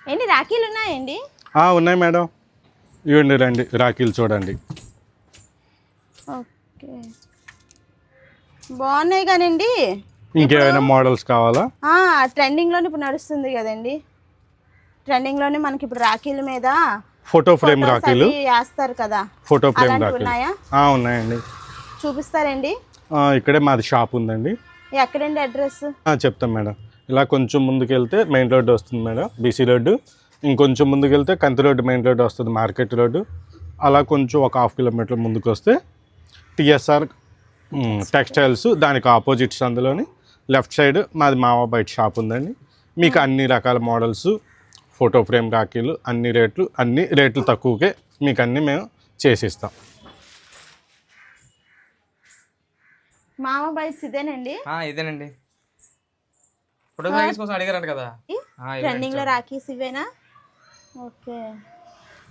ఎన్ని రాఖీలు ఉన్నాయండి? ఉన్నాయి మేడం. ఇవ్వండి, రండి రాఖీలు చూడండి. ఓకే, బాగున్నాయి కానండి. ఇంకేమైనా మోడల్స్ కావాలా? ట్రెండింగ్లోనే ఇప్పుడు నడుస్తుంది కదండి. ట్రెండింగ్లోనే మనకి ఇప్పుడు రాఖీల మీద ఫోటో ఫ్రేమ్ రాఖీలు వేస్తారు కదా, ఫోటో ఫ్రేమ్ అలాంటివి రాఖీలు ఉన్నాయా? ఉన్నాయండి. చూపిస్తారండి? ఇక్కడే మాది షాప్ ఉందండి. ఎక్కడండి అడ్రస్? చెప్తాం మేడం. ఇలా కొంచెం ముందుకు వెళ్తే మెయిన్ రోడ్డు వస్తుంది మేడం, బీసీ రోడ్డు. ఇంకొంచెం ముందుకు వెళ్తే కంతి రోడ్డు మెయిన్ రోడ్డు వస్తుంది, మార్కెట్ రోడ్డు. అలా కొంచెం ఒక 1/2 కిలోమీటర్ ముందుకు వస్తే టిఎస్ఆర్ టెక్స్టైల్స్, దానికి ఆపోజిట్స్ అందులోని లెఫ్ట్ సైడ్ మాది మావా బయట షాప్ ఉందండి. మీకు అన్ని రకాల మోడల్స్, ఫోటో ఫ్రేమ్ రాఖీలు, అన్ని రేట్లు తక్కువకే మీకు అన్నీ మేము చేసిస్తాం. మామ బైస్ ఇదేనండి? ఇదేనండి. ఫోటోగ్రఫీస్ కోసం అడిగారంట కదా, ట్రెండింగ్ లో రాఖీస్ ఇవేనా? ఓకే,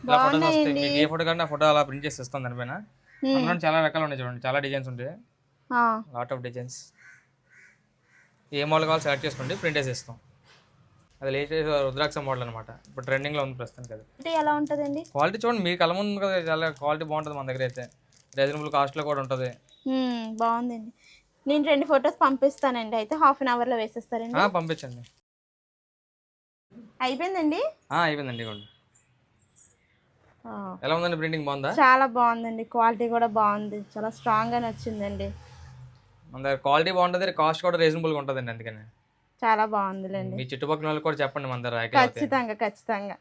బాగున్నాయండి. మీకు ఏ ఫోటో కావాలంటే ఆ ఫోటో అలా ప్రింట్ చేసి ఇస్తాం దానిపైన. అందులో చాలా రకాలు ఉన్నాయి చూడండి, చాలా డిజైన్స్ ఉంటాయి, lot of designs. A model కావాలి సెలెక్ట్ చేసుకోండి, ప్రింట్ చేసి ఇస్తాం. అది లేటెస్ట్ రుద్రాక్ష మోడల్ అనమాట, ఇప్పుడు ట్రెండింగ్లో ఉంది ప్రస్తుతానికి. అది ఎలా ఉంటుందండి క్వాలిటీ? చూడండి, మీ కళ్ళ ముందు కదా, చాలా క్వాలిటీ బాగుంటుంది మన దగ్గర అయితే. రీజనబుల్ కాస్ట్లో కూడా ఉంటుంది. బాగుందండి. నేను 2 ఫొటోస్ పంపిస్తానండి, అయితే ½ అన్ అవర్లో వేసేస్తారండి? పంపించండి. అయిపోయిందండి? అయిపోయిందండి. ఇవ్వండి. ఎలా ఉందండి ప్రింటింగ్? బాగుందా? చాలా బాగుందండి, క్వాలిటీ కూడా బాగుంది, చాలా స్ట్రాంగ్గా నచ్చిందండి. మన దగ్గర క్వాలిటీ బాగుంటుంది, కాస్ట్ కూడా రీజనబుల్గా ఉంటుందండి. అందుకని చాలా బాగుందిలేండి. మీ చుట్టుపక్కల వాళ్ళకి కూడా చెప్పండి మన దగ్గర. ఖచ్చితంగా.